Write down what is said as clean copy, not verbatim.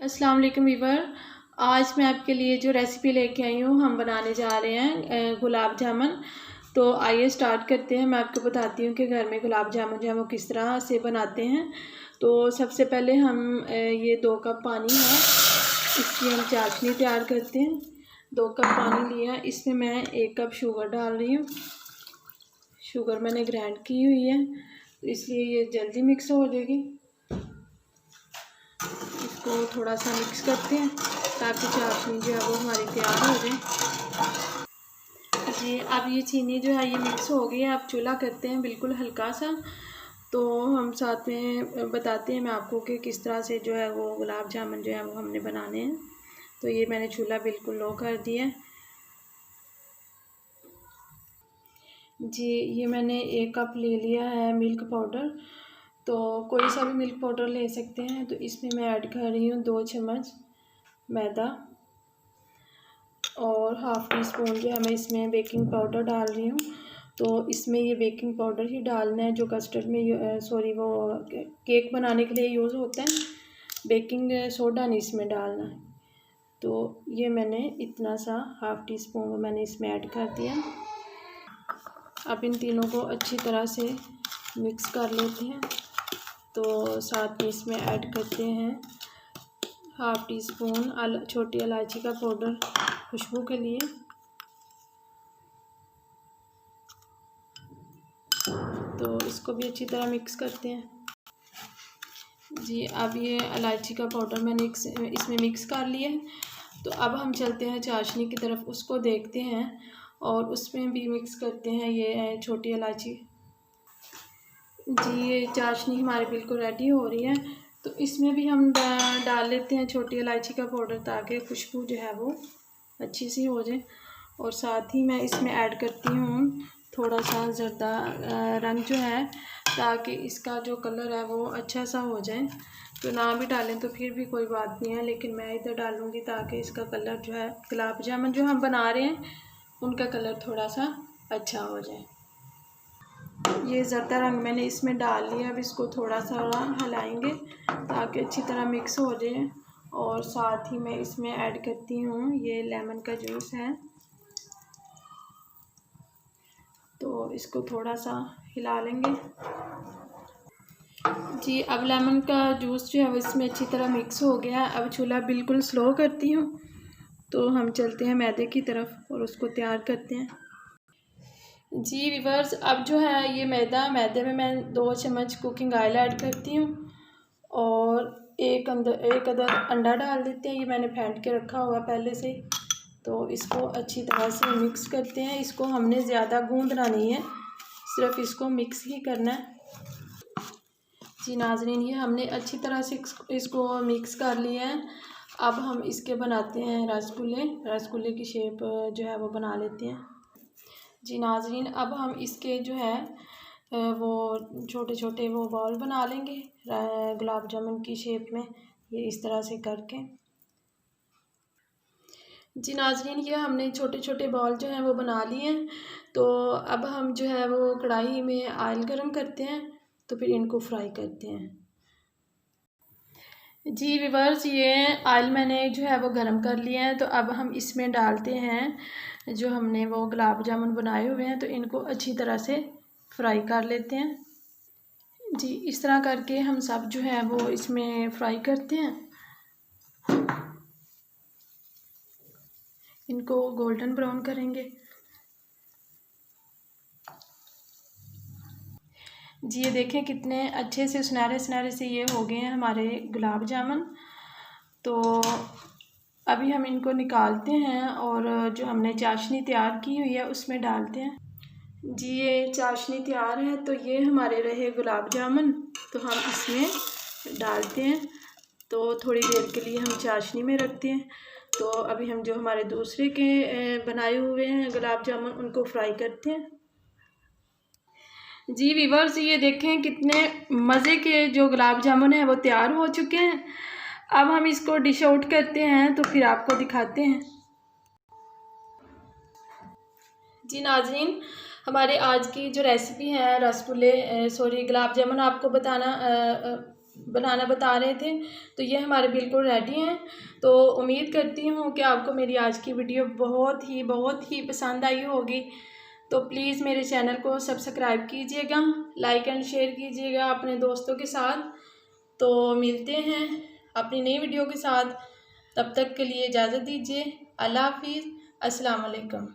अस्सलाम वालेकुम वीवर। आज मैं आपके लिए जो रेसिपी लेके आई हूँ, हम बनाने जा रहे हैं गुलाब जामुन। तो आइए स्टार्ट करते हैं। मैं आपको बताती हूँ कि घर में गुलाब जामुन जो है वो किस तरह से बनाते हैं। तो सबसे पहले हम ये 2 कप पानी है, इसकी हम चाशनी तैयार करते हैं। 2 कप पानी लिया, इसमें मैं 1 कप शुगर डाल रही हूँ। शुगर मैंने ग्राइंड की हुई है, इसलिए ये जल्दी मिक्स हो जाएगी। इसको थोड़ा सा मिक्स करते हैं ताकि चाशनी जो है वो हमारी तैयार हो जाए। जी, अब ये चीनी जो है ये मिक्स हो गई है। अब चूल्हा करते हैं बिल्कुल हल्का सा। तो हम साथ में बताते हैं मैं आपको कि किस तरह से जो है वो गुलाब जामुन जो है वो हमने बनाने हैं। तो ये मैंने चूल्हा बिल्कुल लो कर दिया है। जी, ये मैंने 1 कप ले लिया है मिल्क पाउडर। तो कोई सा भी मिल्क पाउडर ले सकते हैं। तो इसमें मैं ऐड कर रही हूँ 2 चम्मच मैदा और हाफ़ टी स्पून जो है मैं इसमें बेकिंग पाउडर डाल रही हूँ। तो इसमें ये बेकिंग पाउडर ही डालना है जो कस्टर्ड में वो केक बनाने के लिए यूज़ होता है। बेकिंग सोडा नहीं इसमें डालना है। तो ये मैंने इतना सा हाफ़ टी स्पून मैंने इसमें ऐड कर दिया। अब इन तीनों को अच्छी तरह से मिक्स कर लेते हैं। तो साथ में इसमें ऐड करते हैं हाफ़ टी स्पून छोटी इलायची का पाउडर खुशबू के लिए। तो इसको भी अच्छी तरह मिक्स करते हैं। जी, अब ये इलायची का पाउडर मैंने इसमें मिक्स कर लिया है। तो अब हम चलते हैं चाशनी की तरफ, उसको देखते हैं और उसमें भी मिक्स करते हैं ये छोटी इलायची। जी, ये चाशनी हमारी बिल्कुल रेडी हो रही है। तो इसमें भी हम डाल लेते हैं छोटी इलायची का पाउडर ताकि खुशबू जो है वो अच्छी सी हो जाए। और साथ ही मैं इसमें ऐड करती हूँ थोड़ा सा ज़र्दा रंग जो है, ताकि इसका जो कलर है वो अच्छा सा हो जाए। तो ना भी डालें तो फिर भी कोई बात नहीं है, लेकिन मैं इधर डालूँगी ताकि इसका कलर जो है गुलाब जामुन जो हम बना रहे हैं उनका कलर थोड़ा सा अच्छा हो जाए। ये ज़र्दा रंग मैंने इसमें डाल लिया। अब इसको थोड़ा सा हिलाएंगे ताकि अच्छी तरह मिक्स हो जाए। और साथ ही मैं इसमें ऐड करती हूँ ये लेमन का जूस है। तो इसको थोड़ा सा हिला लेंगे। जी, अब लेमन का जूस जो है वो इसमें अच्छी तरह मिक्स हो गया। अब चूल्हा बिल्कुल स्लो करती हूँ। तो हम चलते हैं मैदे की तरफ और उसको तैयार करते हैं। जी व्यूअर्स, अब जो है ये मैदे में मैं 2 चम्मच कुकिंग ऑयल ऐड करती हूँ और एक अदर अंडा डाल देते हैं। ये मैंने फेंट के रखा हुआ पहले से। तो इसको अच्छी तरह से मिक्स करते हैं। इसको हमने ज़्यादा गूंदना नहीं है, सिर्फ इसको मिक्स ही करना है। जी नाज़रीन, ये हमने अच्छी तरह से इसको मिक्स कर लिया है। अब हम इसके बनाते हैं रसगुल्ले की शेप जो है वो बना लेते हैं। जी नाज़रीन, अब हम इसके जो है वो छोटे छोटे वो बॉल बना लेंगे गुलाब जामुन की शेप में, ये इस तरह से करके। जी नाज़रीन, ये हमने छोटे छोटे बॉल जो हैं वो बना लिए हैं। तो अब हम जो है वो कढ़ाई में ऑयल गरम करते हैं, तो फिर इनको फ्राई करते हैं। जी व्यूअर्स, ये ऑयल मैंने जो है वो गरम कर लिया है। तो अब हम इसमें डालते हैं जो हमने वो गुलाब जामुन बनाए हुए हैं। तो इनको अच्छी तरह से फ्राई कर लेते हैं। जी, इस तरह करके हम सब जो है वो इसमें फ्राई करते हैं। इनको गोल्डन ब्राउन करेंगे। जी, ये देखें कितने अच्छे से सुनहरे सुनहरे से ये हो गए हैं हमारे गुलाब जामुन। तो अभी हम इनको निकालते हैं और जो हमने चाशनी तैयार की हुई है उसमें डालते हैं। जी, ये चाशनी तैयार है। तो ये हमारे रहे गुलाब जामुन, तो हम इसमें डालते हैं। तो थोड़ी देर के लिए हम चाशनी में रखते हैं। तो अभी हम जो हमारे दूसरे के बनाए हुए हैं गुलाब जामुन उनको फ्राई करते हैं। जी वीवर्स, ये देखें कितने मज़े के जो गुलाब जामुन हैं वो तैयार हो चुके हैं। अब हम इसको डिश आउट करते हैं तो फिर आपको दिखाते हैं। जी नाज़रीन, हमारे आज की जो रेसिपी है गुलाब जामुन आपको बनाना बता रहे थे। तो ये हमारे बिल्कुल रेडी हैं। तो उम्मीद करती हूँ कि आपको मेरी आज की वीडियो बहुत ही पसंद आई होगी। तो प्लीज़ मेरे चैनल को सब्सक्राइब कीजिएगा, लाइक एंड शेयर कीजिएगा अपने दोस्तों के साथ। तो मिलते हैं अपनी नई वीडियो के साथ, तब तक के लिए इजाज़त दीजिए। अल्लाह हाफिज़, अस्सलाम वालेकुम।